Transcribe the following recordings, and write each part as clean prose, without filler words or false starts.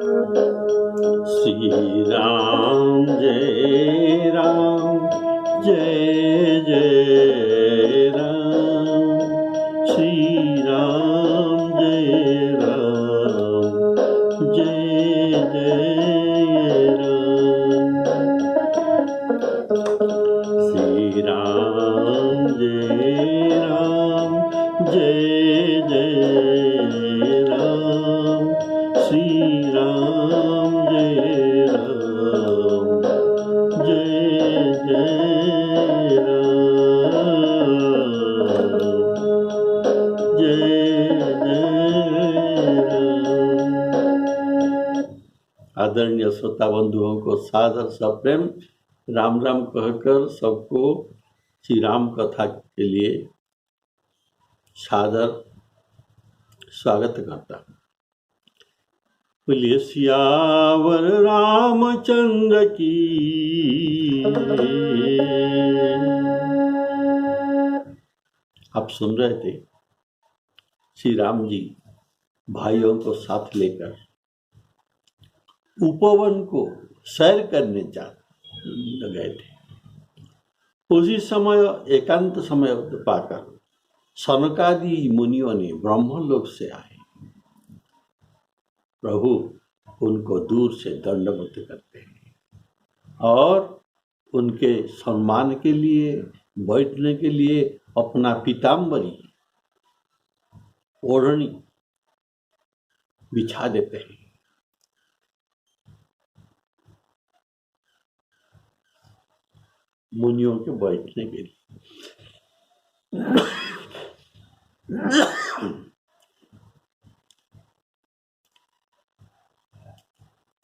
श्री राम जय राम जय जय राम, श्री राम जय राम जय जय राम, श्री राम जय राम जय जय राम, श्री राम जय राम जय जय राम जय जय राम। आदरणीय श्रोता बंधुओं को सादर सप्रेम राम राम कहकर सबको श्री राम कथा के लिए सादर स्वागत करता हूँ। बोलिए सियावर रामचंद्र की। आप सुन रहे थे श्री राम जी भाइयों को साथ लेकर उपवन को सैर करने गए थे। उसी समय एकांत समय पाकर सनकादि मुनियों ने ब्रह्मलोक से आए। प्रभु उनको दूर से दंडवत करते हैं और उनके सम्मान के लिए बैठने के लिए अपना पीताम्बरी ओढ़नी बिछा देते हैं। मुनियों के बैठने के लिए।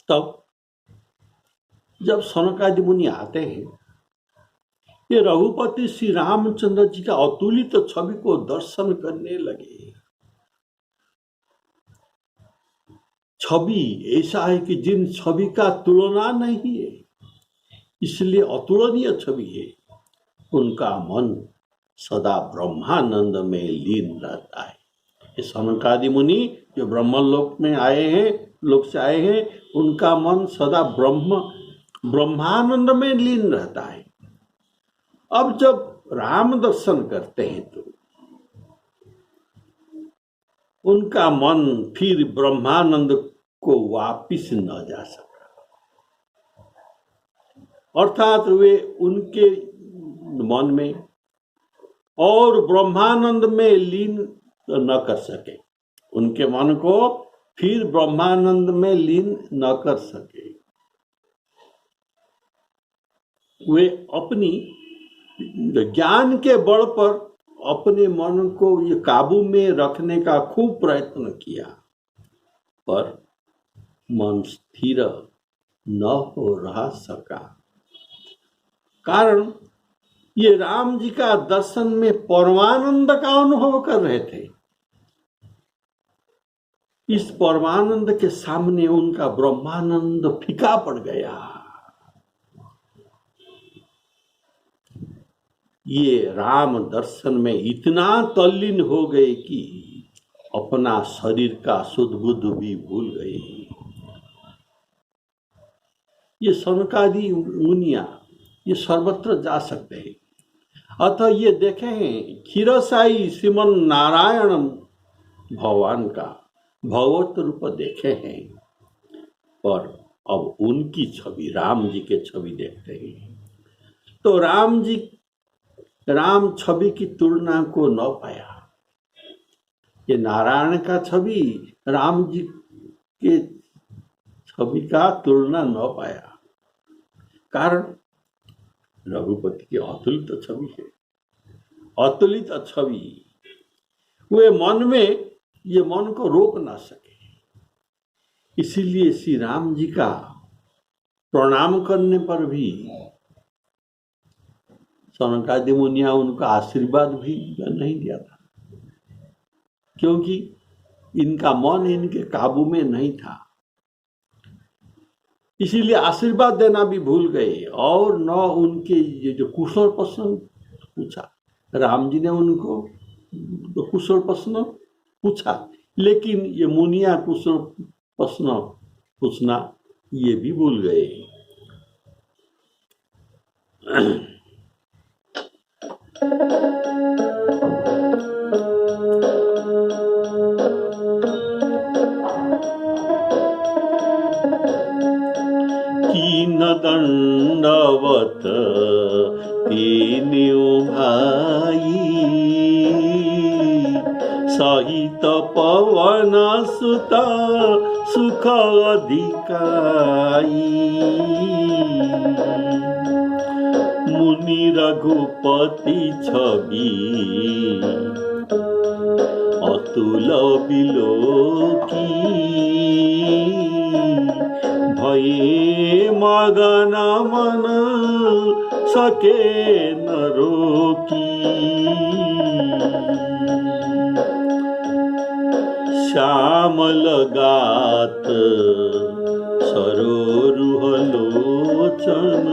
तब जब सनकादि मुनि आते हैं, ये रघुपति श्री रामचंद्र जी का अतुलित छवि को दर्शन करने लगे। छवि ऐसा है कि जिन छवि का तुलना नहीं है, इसलिए अतुलनीय छवि है। उनका मन सदा ब्रह्मानंद में लीन रहता है। ये सनकादि मुनि जो ब्रह्मलोक में आए हैं, लोक से आए हैं, उनका मन सदा ब्रह्मानंद में लीन रहता है। अब जब राम दर्शन करते हैं तो उनका मन फिर ब्रह्मानंद को वापिस न जा सका, अर्थात वे उनके मन में और ब्रह्मानंद में लीन न कर सके। उनके मन को फिर ब्रह्मानंद में लीन न कर सके। वे अपनी ज्ञान के बल पर अपने मन को ये काबू में रखने का खूब प्रयत्न किया, पर मन स्थिर न हो रहा सका। कारण ये राम जी का दर्शन में परमानंद का अनुभव कर रहे थे। इस परमानंद के सामने उनका ब्रह्मानंद फीका पड़ गया। ये राम दर्शन में इतना तल्लीन हो गए कि अपना शरीर का सुध बुध भी भूल गए। ये सनकादि मुनिया ये सर्वत्र जा सकते हैं। अतः ये देखे हैं क्षीरसाई श्रीमन नारायण भगवान का भगवत रूप देखे हैं, पर अब उनकी छवि राम जी के छवि देखते हैं तो राम छवि की तुलना को न पाया। ये नारायण का छवि राम जी के छवि का तुलना न पाया। कारण रघुपति की अतुलित छवि है, अतुलित छवि। वे मन में ये मन को रोक ना सके। इसीलिए श्री राम जी का प्रणाम करने पर भी सनकादि मुनिया उनका आशीर्वाद भी नहीं दिया था, क्योंकि इनका मन इनके काबू में नहीं था। इसीलिए आशीर्वाद देना भी भूल गए और न उनके ये जो कुशल प्रश्न पूछा। राम जी ने उनको कुशल प्रश्न पूछा, लेकिन ये मुनिया कुशल प्रश्न पूछना ये भी भूल गए। कीन दंडवत तीनियो भाई, सहित पवन सुत सुख अधिकाई। मुनि रघुपति छवि अतुल बिलोकी, भये मगन मन सके न रोकी। श्यामल गात सरोरुह लोचन,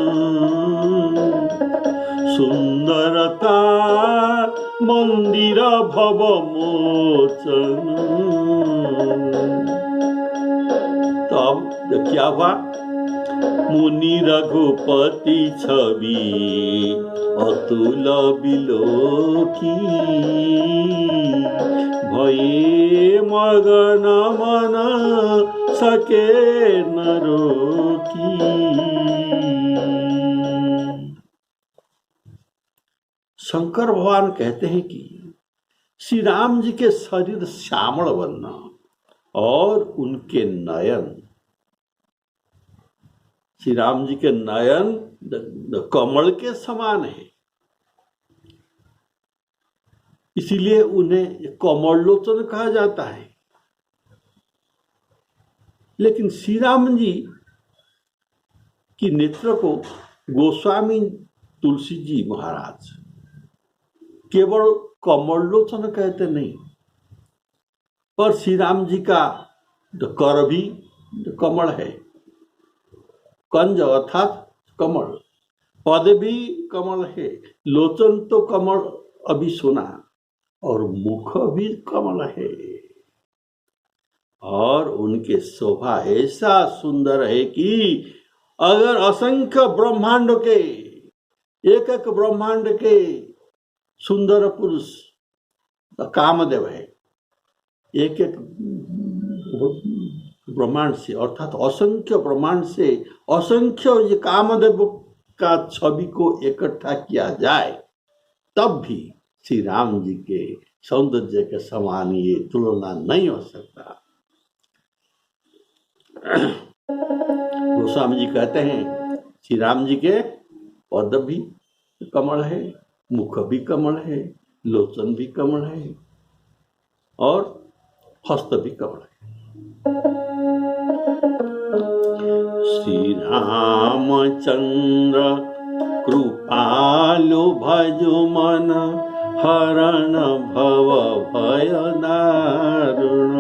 सुंदरता मंदिर भव मोचन। तो अब क्या हुआ? मुनि रघुपति छवि अतुल बिलोकी, भये मगन मन सके न रोकी। शंकर भगवान कहते हैं कि श्री राम जी के शरीर श्यामल वर्ण और उनके नयन, श्री राम जी के नयन कमल के समान है, इसीलिए उन्हें कमलोचन कहा जाता है। लेकिन श्री राम जी की नेत्र को गोस्वामी तुलसी जी महाराज केवल कमलोचन कहते नहीं, पर श्री राम जी का कर भी कमल है, कंज अर्थात कमल, पद भी कमल है, लोचन तो कमल अभी सुना, और मुख भी कमल है, और उनके शोभा ऐसा सुंदर है कि अगर असंख्य ब्रह्मांड के एक एक ब्रह्मांड के सुंदर पुरुष कामदेव है, एक एक ब्रह्मांड से अर्थात असंख्य ब्रह्मांड से असंख्य ये कामदेव का छवि को इकट्ठा किया जाए तब भी श्री राम जी के सौंदर्य के समान ये तुलना नहीं हो सकता। गोस्वामी जी कहते हैं श्री राम जी के पद भी कमल है, मुख भी कमल है, लोचन भी कमल है, और हस्त भी कमल है। श्री रामचंद्र कृपालु भजु मन, हरण भव भय दारुण।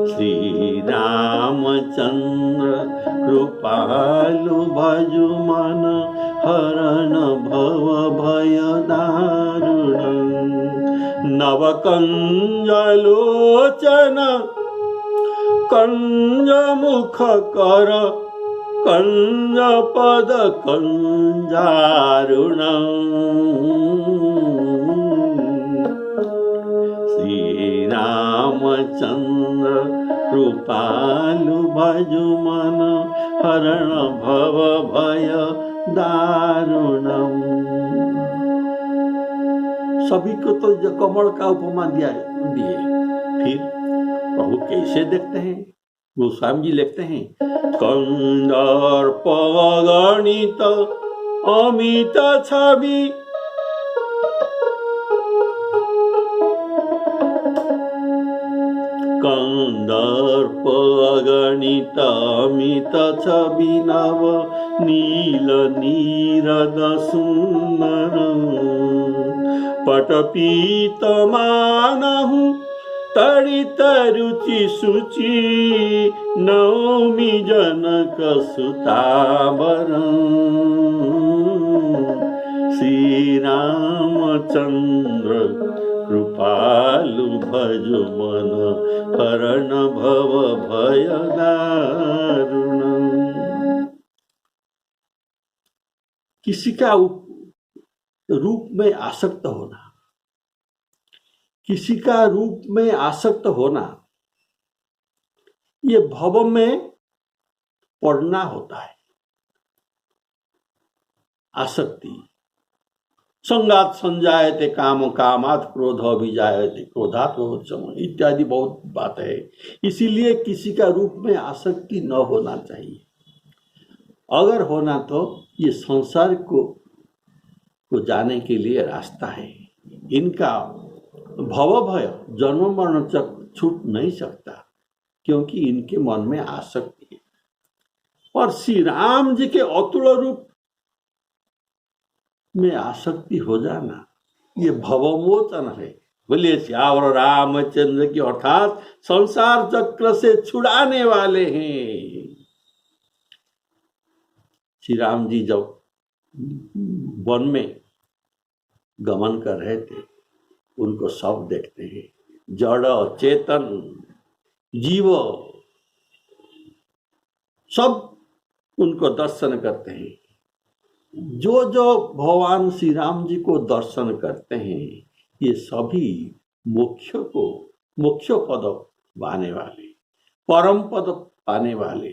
श्री रामचंद्र कृपालु भजु मन, हरण भव भय दारुण। नव कंज लोचन कंज मुख कर, कंज पद कंजारुण। श्री रामचंद्र कृपालु भजु मन, हरण भव भय दारुणम। सभी को तो जो कमल का उपमा दिए, फिर प्रभु कैसे देखते हैं? गोस्वामी जी लिखते हैं कंदर्प गणित अमित छवि, कंदर्प गणित अमित छवि, नव नील नीरद सुंदर। पटपीत मानहु तड़ित रुचि सुचि, नौमि जनक सुतावर। श्री रामचंद्र कृपालु भजो मन हरण भव भय दारुण। किसी का रूप में आसक्त होना, किसी का रूप में आसक्त होना, ये भव में पड़ना होता है। आसक्ति संगात संजायते काम कामात क्रोध अभिजायते क्रोधात भवोत्सम इत्यादि बहुत बात है। इसीलिए किसी का रूप में आसक्ति न होना चाहिए। अगर होना तो ये संसार को जाने के लिए रास्ता है। इनका भव भय जन्म मरण तक छूट नहीं सकता, क्योंकि इनके मन में आसक्ति है। और श्री राम जी के अतुल रूप में आसक्ति हो जाना ये भवमोचन है। बोलिए श्यावर रामचंद्र की, अर्थात संसार चक्र से छुड़ाने वाले हैं। श्री राम जी जब वन में गमन कर रहे थे, उनको सब देखते हैं, जड़ चेतन जीव सब उनको दर्शन करते हैं। जो जो भगवान श्री राम जी को दर्शन करते हैं, ये सभी मोक्ष पद पाने वाले, परम पद पाने वाले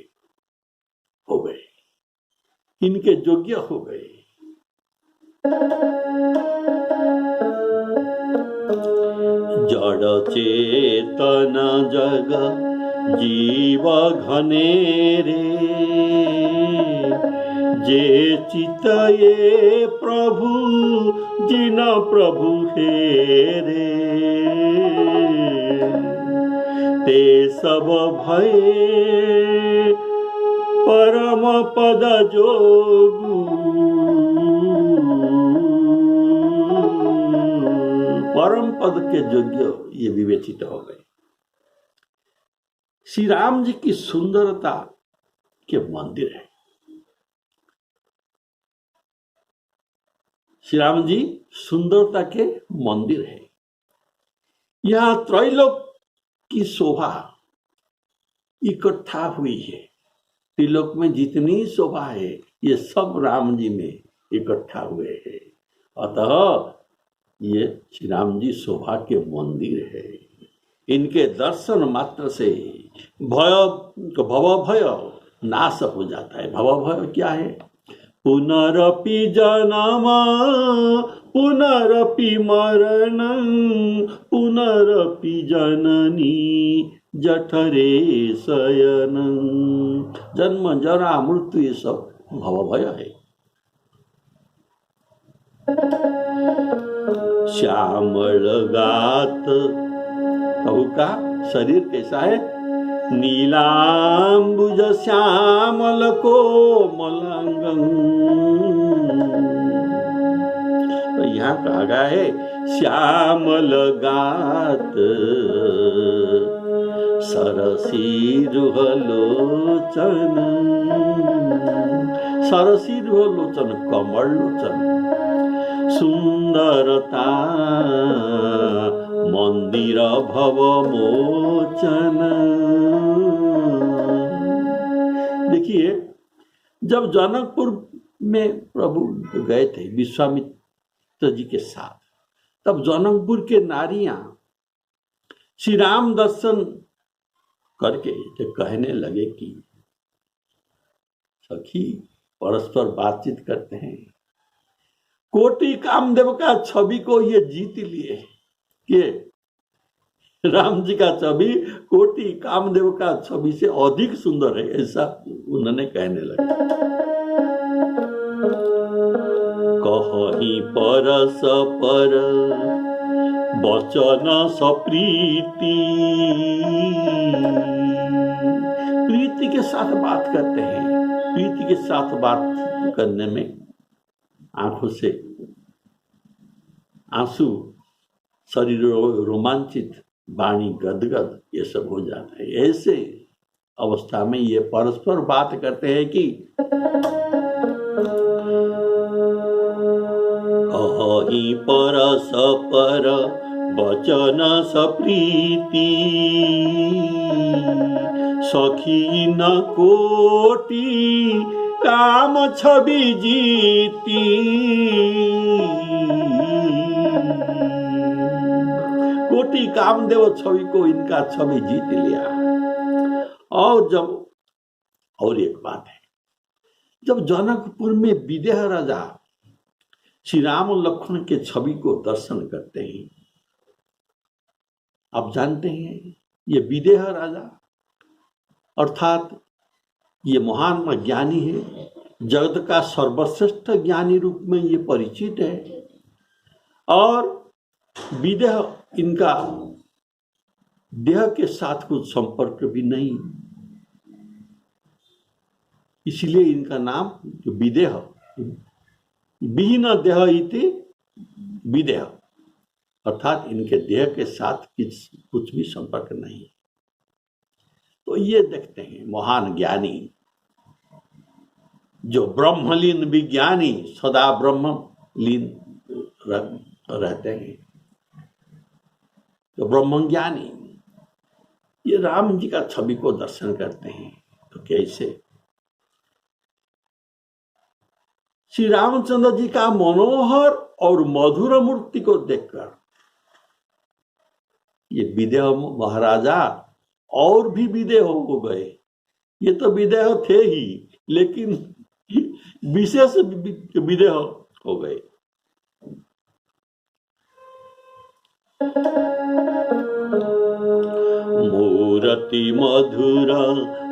हो गए, इनके योग्य हो गए। जड़ चेतन जग जीव घनेरे, जे चित ये प्रभु जिन प्रभु हेरे, ते सब भये परम पद जोगु। परम पद के योग्य ये विवेचित हो गए। श्री राम जी की सुंदरता के मंदिर है। श्री राम जी सुंदरता के मंदिर है। यहां त्रैलोक की शोभा इकट्ठा हुई है। त्रिलोक में जितनी शोभा है, ये सब राम जी में इकट्ठा हुए हैं। अतः ये श्री राम जी शोभा के मंदिर है। इनके दर्शन मात्र से भव भय नाश हो जाता है। भव भय क्या है? पुनरपि जन्म पुनरपि मरण पुनरपि जननी जठरे शयन। जन्म जरा मृत्यु ये सब भव भय है। श्यामल गात प्रभु का शरीर कैसा है? नीलांबुज श्यामल कोमलांगं। तो यहाँ कहा गया है श्यामल गात सरसी रुहलोचन। सरसी रुहलोचन कमल लोचन। सुंदरता मंदिर भव मोचन। देखिए, जब जनकपुर में प्रभु गए थे विश्वामित्र जी के साथ, तब जनकपुर के नारियां श्री राम दर्शन करके जो कहने लगे कि सखी परस्पर बातचीत करते हैं, कोटि कामदेव का छवि को ये जीत लिए कि राम जी का छवि कोटि कामदेव का छवि से अधिक सुंदर है, ऐसा उन्होंने कहने लगे। कहीं परस पर वचन सप्रीति। प्रीति के साथ बात करते हैं। प्रीति के साथ बात करने में आंखों से आंसू, शरीर रोमांचित, वाणी गदगद, ये सब हो जाता है। ऐसे अवस्था में ये परस्पर बात करते हैं कि कहीं परस पर बचन सप्रीति सखी न कोटि काम छवि जीती। कोटि कामदेव छवि को इनका छवि जीत लिया। और एक बात है, जब जनकपुर में विदेह राजा श्री राम लक्ष्मण के छवि को दर्शन करते हैं, आप जानते हैं ये विदेह राजा अर्थात ये महान ज्ञानी है, जगत का सर्वश्रेष्ठ ज्ञानी रूप में ये परिचित है। और विदेह इनका देह के साथ कुछ संपर्क भी नहीं, इसलिए इनका नाम विदेह, विहीन देह इति विदेह, अर्थात इनके देह के साथ कुछ भी संपर्क नहीं। तो ये देखते हैं महान ज्ञानी जो ब्रह्मलीन विज्ञानी सदा ब्रह्मलीन रहते हैं, तो ब्रह्म ज्ञानी ये राम जी का छवि को दर्शन करते हैं। तो कैसे श्री रामचंद्र जी का मनोहर और मधुर मूर्ति को देखकर ये विदेह महाराजा और भी विदेह हो गए। ये तो विदेह थे ही, लेकिन विशेष विदेह हो गए। मूर्ति मधुर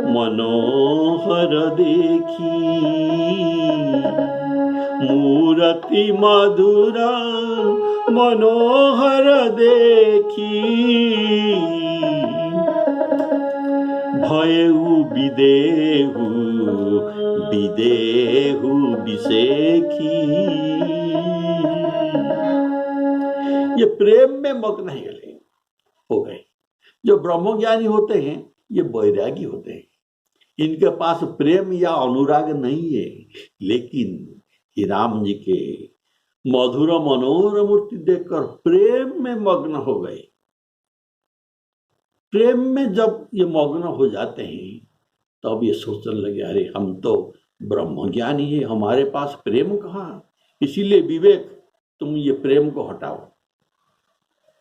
मनोहर देखी, मूर्ति मधुर मनोहर देखी, भयउ विदेहु विदेहु विषेखी। ये प्रेम में मग्न हो गए। जो ब्रह्मज्ञानी होते हैं ये वैरागी होते हैं, इनके पास प्रेम या अनुराग नहीं है, लेकिन राम जी के मधुर मनोहर मूर्ति देखकर प्रेम में मग्न हो गए। प्रेम में जब ये मग्न हो जाते हैं तब ये सोचने लगे, अरे हम तो ब्रह्मज्ञानी है, हमारे पास प्रेम कहाँ। इसीलिए विवेक तुम ये प्रेम को हटाओ।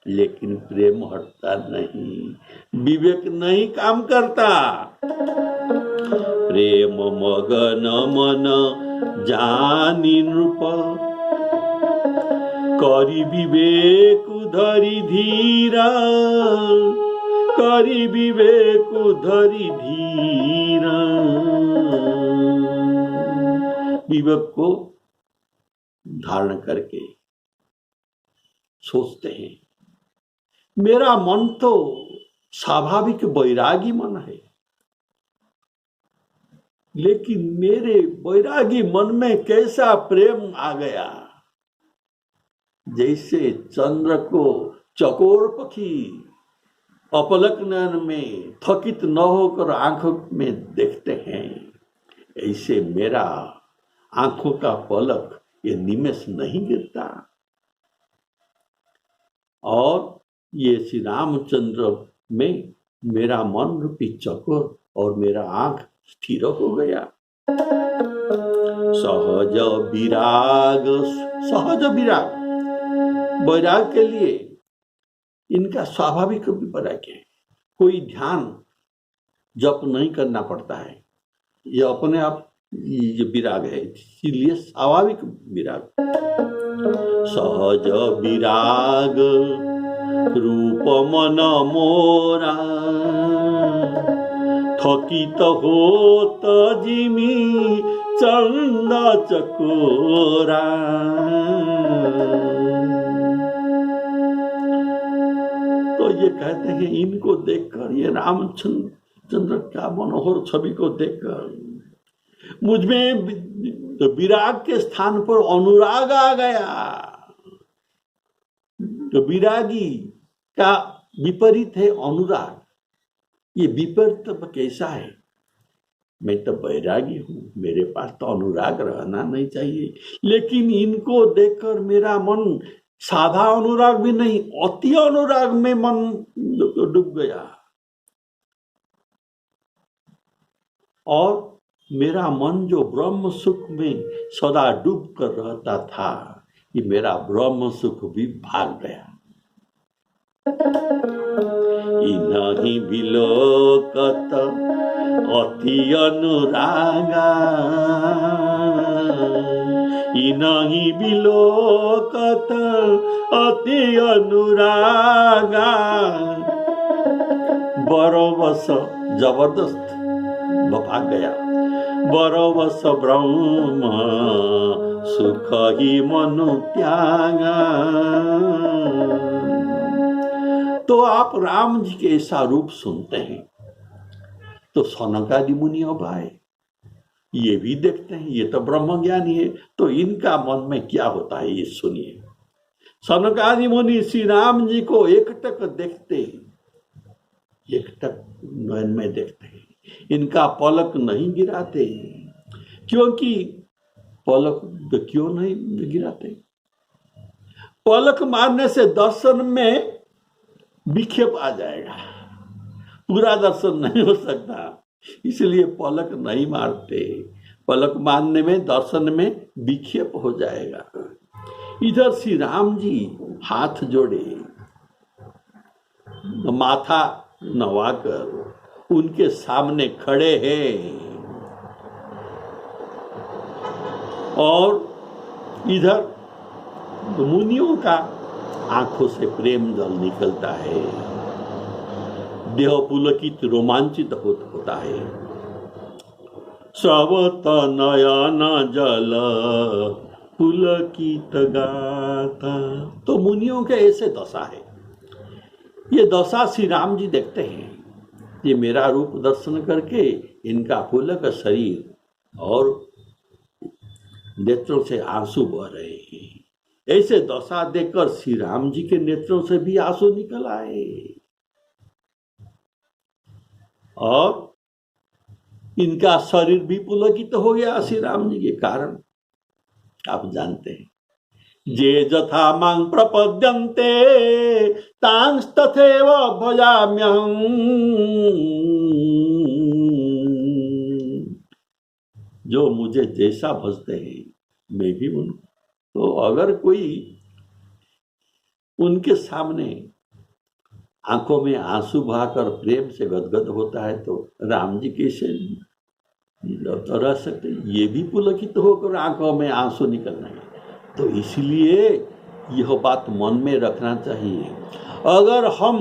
लेकिन प्रेम हटता नहीं, विवेक नहीं काम करता। प्रेम मगन मन जानी नृप, करी विवेक धरि धीरा, करी विवेक धरि धीरा। विवेक को धारण करके सोचते हैं, मेरा मन तो स्वाभाविक वैरागी मन है, लेकिन मेरे वैरागी मन में कैसा प्रेम आ गया। जैसे चंद्र को चकोर पक्षी अपलक नयन में थकित न होकर आंखों में देखते हैं, ऐसे मेरा आंखों का पलक ये निमेष नहीं गिरता। और ये श्री रामचंद्र में मेरा मन रूपी चकोर और मेरा आंख स्थिर हो गया। सहज विराग, सहज विराग, वैराग के लिए इनका स्वाभाविक वैराग है। कोई ध्यान जप नहीं करना पड़ता है, यह अपने आप ये विराग है, इसलिए स्वाभाविक विराग। सहज विराग रूप मन मोरा, थकित होत जिमी चंद चकोरा। तो ये कहते हैं, इनको देखकर, ये रामचंद्र का मनोहर छवि को देखकर मुझमें विराग के स्थान पर अनुराग आ गया। तो विरागी का विपरीत है अनुराग। ये विपरीत कैसा है? मैं तो वैरागी हूं, मेरे पास तो अनुराग रहना नहीं चाहिए, लेकिन इनको देखकर मेरा मन साधा अनुराग भी नहीं, अति अनुराग में मन डूब गया। और मेरा मन जो ब्रह्म सुख में सदा डूब कर रहता था, ये मेरा ब्रह्म सुख भी भाग गया। इनहि विलोकत अति अनुरागा, इनहि विलोकत अति अनुरागा। बरवस जबरदस्त भाग गया। बरवस ब्रह्म सुख ही मनु त्यागा। तो आप राम जी के ऐसा रूप सुनते हैं तो सनकादि मुनि अब आए, ये भी देखते हैं, ये तो ब्रह्म ज्ञानी है, तो इनका मन में क्या होता है ये सुनिए। सनकादि मुनि श्री राम जी को एकटक देखते, एकटक नयन में देखते हैं, इनका पलक नहीं गिराते। क्योंकि पलक क्यों नहीं गिराते? पलक मारने से दर्शन में विक्षेप आ जाएगा, पूरा दर्शन नहीं हो सकता, इसलिए पलक नहीं मारते। पलक मारने में दर्शन में विक्षेप हो जाएगा। इधर श्री राम जी हाथ जोड़े, माथा नवाकर उनके सामने खड़े हैं, और इधर मुनियों का आंखों से प्रेम जल निकलता है, देह पुलकित रोमांचित होता है। स्रवत नयन जल पुलकित गाता। तो मुनियों के ऐसे दशा है। ये दशा श्री राम जी देखते हैं, ये मेरा रूप दर्शन करके इनका पुलक शरीर और नेत्रों से आंसू बह रहे हैं। ऐसे दशा देखकर श्री राम जी के नेत्रों से भी आंसू निकल आए, और इनका शरीर भी पुलकित हो गया श्री राम जी के कारण। आप जानते हैं, जे जथा मां प्रपद्यन्ते तांस्तथैव भजाम्यहम्। जो मुझे जैसा भजते हैं मैं भी उनको। तो अगर कोई उनके सामने आंखों में आंसू बहाकर प्रेम से गदगद होता है तो राम जी कैसे रह सकते? ये भी पुलकित होकर आंखों में आंसू निकलना है। तो इसलिए यह बात मन में रखना चाहिए। अगर हम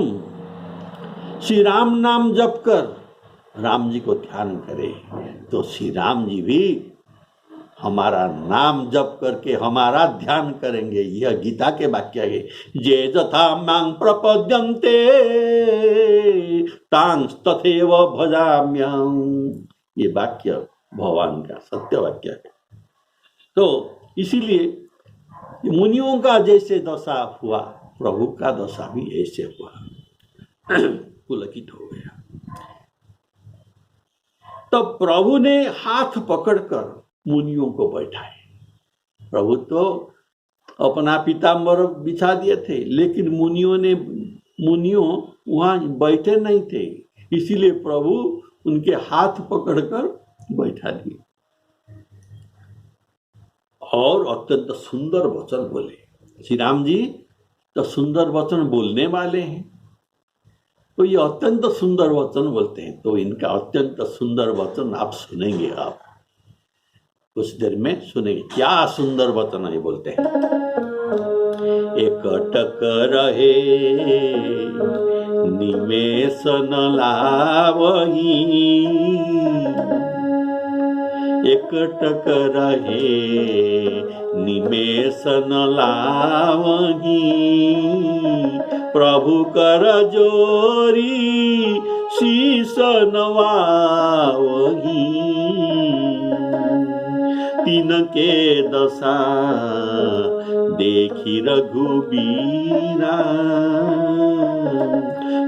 श्री राम नाम जप कर राम जी को ध्यान करें तो श्री राम जी भी हमारा नाम जप करके हमारा ध्यान करेंगे। यह गीता के वाक्य है, जे जथा मां प्रपद्यन्ते तांस तथैव भजाम्यहम्। ये वाक्य भगवान का सत्य वाक्य है। तो इसीलिए मुनियों का जैसे दशा हुआ, प्रभु का दशा भी ऐसे हुआ, पुलकित हो गया। तब प्रभु ने हाथ पकड़कर मुनियों को बैठाए। प्रभु तो अपना पीताम्बर बिछा दिए थे, लेकिन मुनियों वहां बैठे नहीं थे, इसीलिए प्रभु उनके हाथ पकड़कर बैठा दिए और अत्यंत सुंदर वचन बोले। श्री राम जी तो सुंदर वचन बोलने वाले हैं, तो ये अत्यंत सुंदर वचन बोलते हैं। तो इनका अत्यंत सुंदर वचन आप सुनेंगे, आप कुछ देर में सुनेंगे क्या सुंदर वचन है बोलते हैं। एकटक रहे निमेष न लावही, एकटक रहे निमेष न लावही, प्रभु कर जोरी शीश नवावही, तिनके दशा देखी रघुबीरा,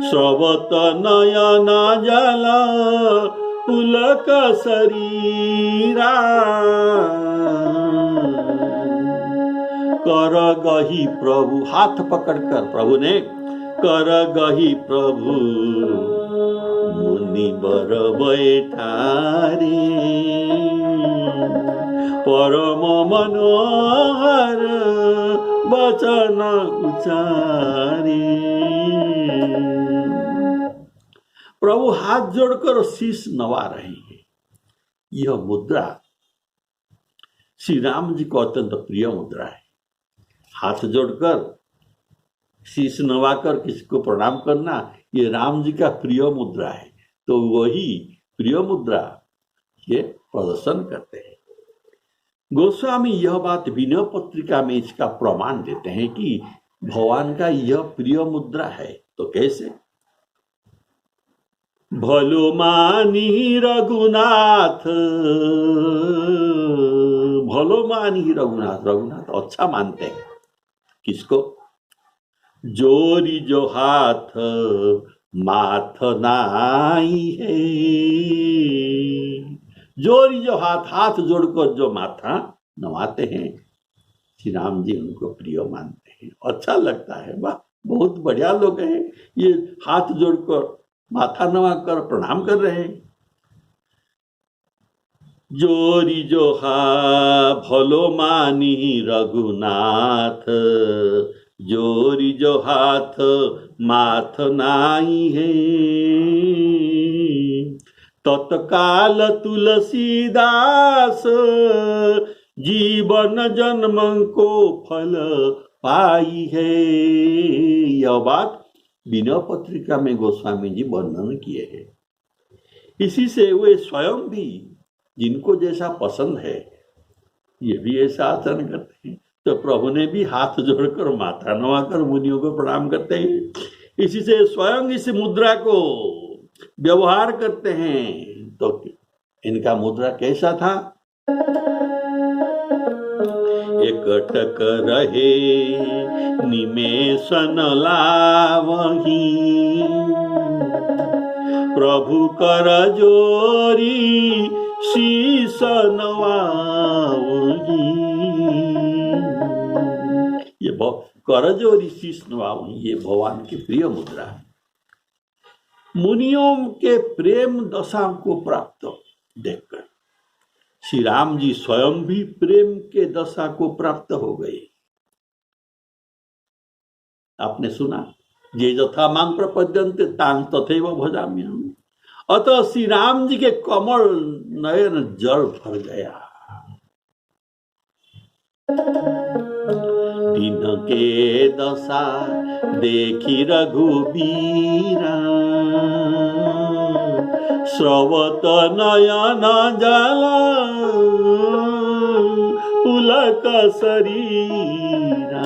स्रवत नयन जल पुलक शरीरा, कर गही प्रभु, हाथ पकड़कर प्रभु ने कर गही प्रभु मुनि बर बैठारे, परम मनोहर वचन उचारे। प्रभु हाथ जोड़कर शीश नवा रहे हैं। यह मुद्रा श्री राम जी को अत्यंत प्रिय मुद्रा है। हाथ जोड़कर शीश नवाकर किसी को प्रणाम करना, ये राम जी का प्रिय मुद्रा है। तो वही प्रिय मुद्रा ये प्रदर्शन करते हैं। गोस्वामी यह बात विनय पत्रिका में इसका प्रमाण देते हैं कि भगवान का यह प्रिय मुद्रा है। तो कैसे? भलो मानी रघुनाथ, भलो मानी रघुनाथ, रघुनाथ अच्छा मानते हैं किसको? जोरी जो हाथ माथ नाई है, जोरी जो हाथ, हाथ जोड़कर जो माथा नवाते हैं, श्री राम जी उनको प्रिय मानते हैं। अच्छा लगता है, वाह बहुत बढ़िया लोग हैं, ये हाथ जोड़कर माथा नवाकर प्रणाम कर रहे हैं। जोरी जो हा भलो मानी रघुनाथ, जोरी जो हाथ माथ नाई है, तत्काल तुलसीदास जीवन जन्म को फल पाई है। यह बात विनय पत्रिका में गोस्वामी जी वर्णन किए हैं। इसी से वे स्वयं भी जिनको जैसा पसंद है ये भी ऐसा आचरण करते हैं। तो प्रभु ने भी हाथ जोड़कर माथा नवाकर मुनियों को प्रणाम करते हैं। इसी से स्वयं इस मुद्रा को व्यवहार करते हैं। तो इनका मुद्रा कैसा था? एकटक रहे निमेषन लावही, प्रभु कर जोरी शीश नवावही। ये कर जोरी शीश नवावही, ये भगवान की प्रिय मुद्रा है। मुनियों के प्रेम दशा को प्राप्त देखकर श्री राम जी स्वयं भी प्रेम के दशा को प्राप्त हो गए। आपने सुना, ये यथा मां प्रपद्यन्ते तां तथैव भजाम्यहम्। अतः श्री राम जी के कमल नयन जल भर गया। दिन के दशा देखी रघुबीरा, स्रवत नयन जला पुलक शरीरा।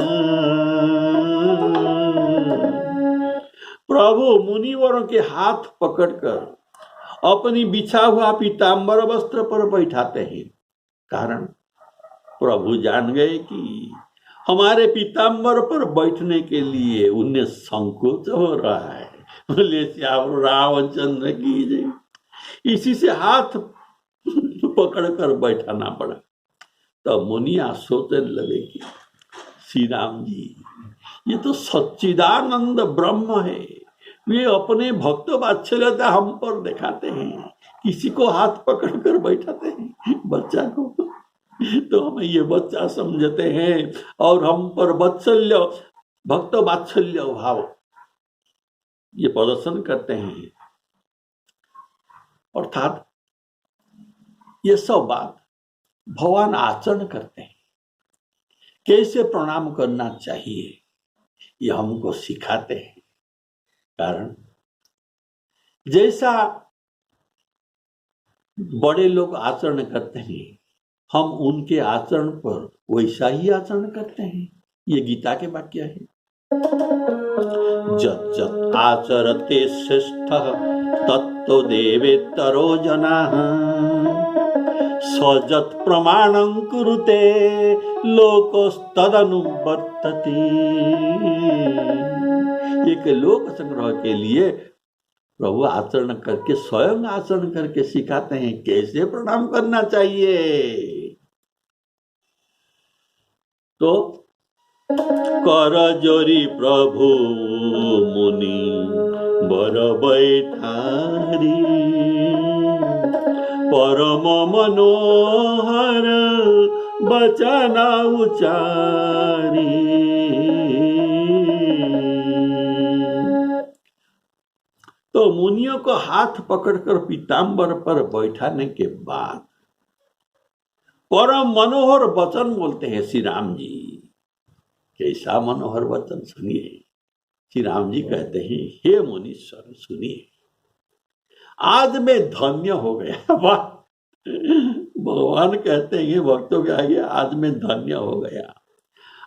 प्रभु मुनिवरों के हाथ पकड़कर अपनी बिछा हुआ पीताम्बर वस्त्र पर बैठाते हैं। कारण प्रभु जान गए कि हमारे पीताम्बर पर बैठने के लिए उन्हें संकोच हो रहा है। बोले श्याम रामचंद्र की जय। इसी से हाथ पकड़कर बैठाना पड़ा। तब मुनिया सोचने लगे कि श्री राम जी ये तो सच्चिदानंद ब्रह्म है, वे अपने भक्त वात्सल्यता हम पर दिखाते हैं, किसी को हाथ पकड़कर बैठाते हैं, बच्चा को तो हमें ये बच्चा समझते हैं और हम पर वात्सल्य भक्त वात्सल्य भाव ये प्रदर्शन करते हैं। अर्थात ये सब बात भगवान आचरण करते हैं। कैसे प्रणाम करना चाहिए ये हमको सिखाते हैं। कारण जैसा बड़े लोग आचरण करते हैं हम उनके आचरण पर वैसा ही आचरण करते हैं। ये गीता के वाक्य है। जत जत आचरते श्रेष्ठ तत्तो देवेतरो जनाः, सजत प्रमाणं कुरुते लोकस्तदनुवर्तते। एक लोक संग्रह के लिए प्रभु आचरण करके स्वयं आचरण करके सिखाते हैं कैसे प्रणाम करना चाहिए। तो कर जोरी प्रभु मुनि बर बैठारी परम मनोहर बचन उचारी। तो मुनियों को हाथ पकड़कर पीताम्बर पर बैठाने के बाद परम मनोहर वचन बोलते हैं श्री राम जी। कैसा मनोहर वचन सुनिए। श्री राम जी कहते हैं, हे मुनीश्वर सुनिए, आज मैं धन्य हो गया। वाह, भगवान कहते हैं भक्तों के आगे, आज मैं धन्य हो गया,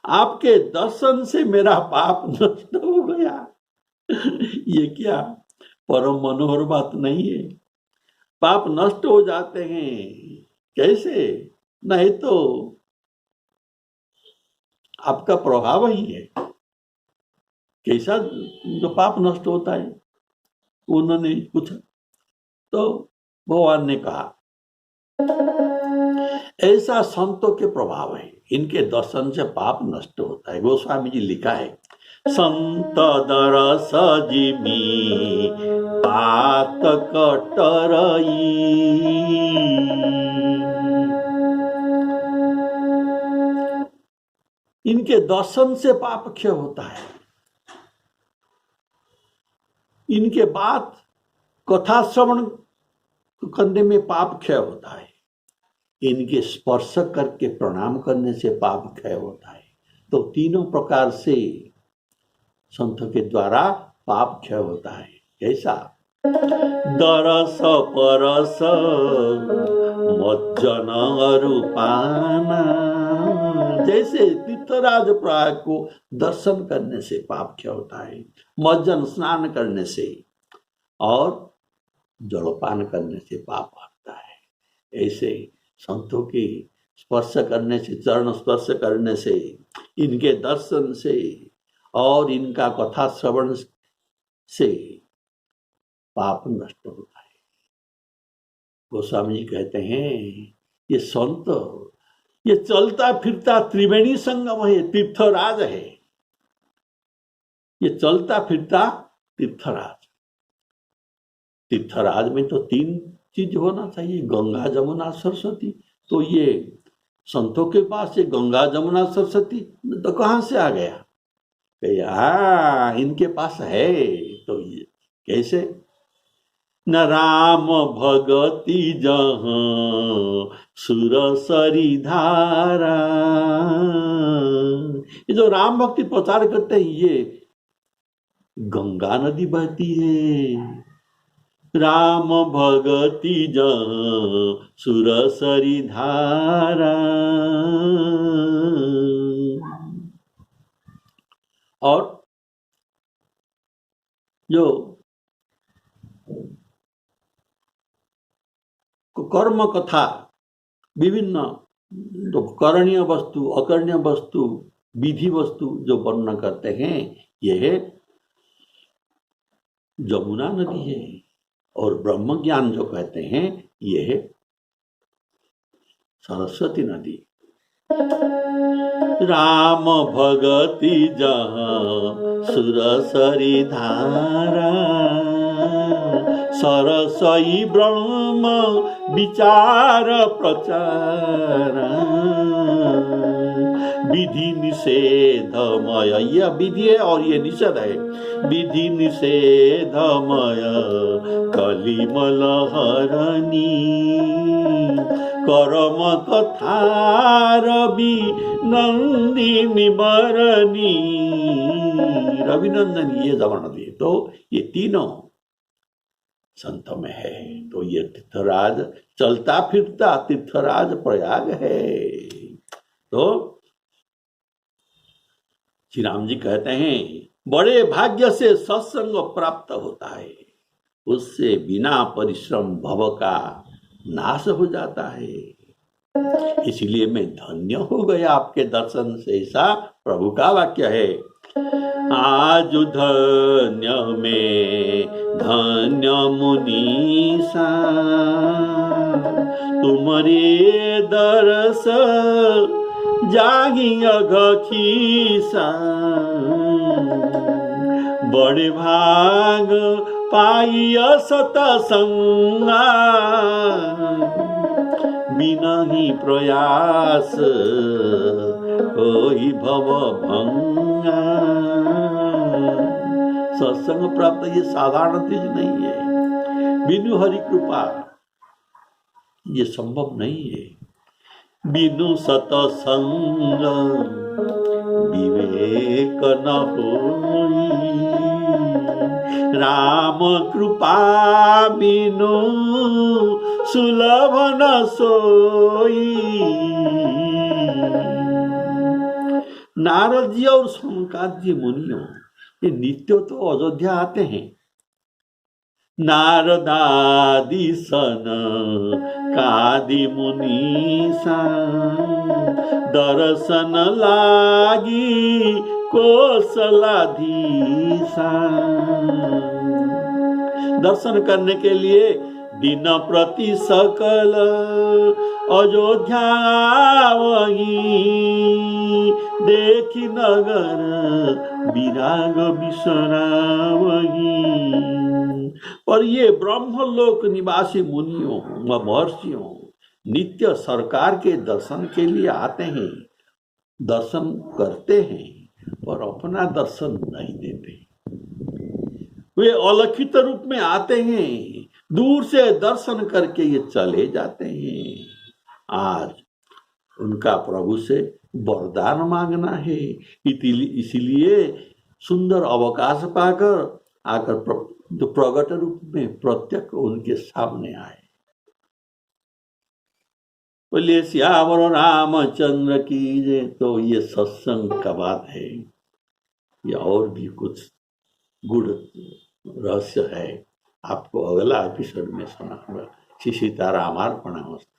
आपके दर्शन से मेरा पाप नष्ट हो गया। ये क्या परम मनोहर बात नहीं है? पाप नष्ट हो जाते हैं कैसे? नहीं तो आपका प्रभाव ही है। कैसा जो पाप नष्ट होता है? उन्होंने पूछा तो भगवान ने कहा, ऐसा संतों के प्रभाव है, इनके दर्शन से पाप नष्ट होता है। गोस्वामी जी लिखा है, संत दरस जिमी पात कटरई। इनके दर्शन से पाप क्षय होता है। इनके बाद कथा श्रवण करने में पाप क्षय होता है। इनके स्पर्श करके प्रणाम करने से पाप क्षय होता है। तो तीनों प्रकार से संतों के द्वारा पाप क्षय होता है। कैसा? दरस परस मज्जन रूपाना। जैसे तीर्थराज प्राय को दर्शन करने से पाप क्षय होता है, मज्जन स्नान करने से और जलपान करने से पाप हटता है। ऐसे संतों की स्पर्श करने से, चरण स्पर्श करने से, इनके दर्शन से और इनका कथा श्रवण से पाप नष्ट होता है। गोस्वामी जी कहते हैं, ये संत, ये चलता फिरता त्रिवेणी संगम है, तीर्थराज है। ये चलता फिरता तीर्थराज। तीर्थराज में तो तीन चीज होना चाहिए, गंगा जमुना सरस्वती। तो ये संतों के पास ये गंगा जमुना सरस्वती तो कहाँ से आ गया? हाँ, इनके पास है। तो ये कैसे? न राम भगति जहाँ सुरसरी धारा। ये जो राम भक्ति प्रचार करते हैं, ये गंगा नदी बहती है। राम भगति जहाँ सुरसरी धारा। और जो कर्म कथा, विभिन्न जो करणीय वस्तु, अकरणीय वस्तु, विधि वस्तु जो वर्णन करते हैं, यह जमुना नदी है। और ब्रह्म ज्ञान जो कहते हैं, यह सरस्वती नदी। राम भगति जहाँ सुरसरी धारा। सरसई ब्रह्म विचार प्रचार। विधि निषेधमय, यह विधि है और ये निषेध है। विधि निषेधमय कलिमल हरणी। कर्म कथा रवि नंदिनी बरनी। रविनंदनी ये जमाना दिए। तो ये तीनों संतों में है। तो ये तीर्थराज, चलता फिरता तीर्थराज प्रयाग है। तो श्री राम जी कहते हैं, बड़े भाग्य से सत्संग प्राप्त होता है, उससे बिना परिश्रम भव का नाश हो जाता है। इसलिए मैं धन्य हो गया आपके दर्शन से, ऐसा प्रभु का वाक्य है। आज धन्य में धन्य मुनीसा, तुम्हारे दरस जागी अघ खीसा बड़े भाग पाइय सतसंगा बिनहि प्रयास होई भव भंगा। सत्संग प्राप्त ये साधारण चीज नहीं है, बिनु हरि कृपा ये संभव नहीं है। बिनु सतसंग विवेक न होई, राम कृपा बिनु सुलभ न सोई। नारद जी और सनकादि मुनियों ये नित्य तो अयोध्या आते हैं। नारदादि सन कादि मुनीसा दर्शन लागी कौशलाधीसा। दर्शन करने के लिए दिन प्रति सकल अयोध्या वही, देखी नगर विराग विश्रावही। और ये ब्रह्मलोक निवासी मुनियों व महर्षियों नित्य सरकार के दर्शन के लिए आते हैं, दर्शन करते हैं, पर अपना दर्शन नहीं देते। वे अलौकिक रूप में आते हैं, दूर से दर्शन करके ये चले जाते हैं। आज उनका प्रभु से वरदान मांगना है, इसीलिए सुंदर अवकाश पाकर आकर जो प्रगट रूप में प्रत्यक्ष उनके सामने आए। बोलिए श्यावर रामचंद्र की जय। तो ये सत्संग का बात है, ये और भी कुछ गुड़ रहस्य है, आपको अगला एपिसोड में सुनाऊंगा। श्री सीताराम अर्पणमस्तु।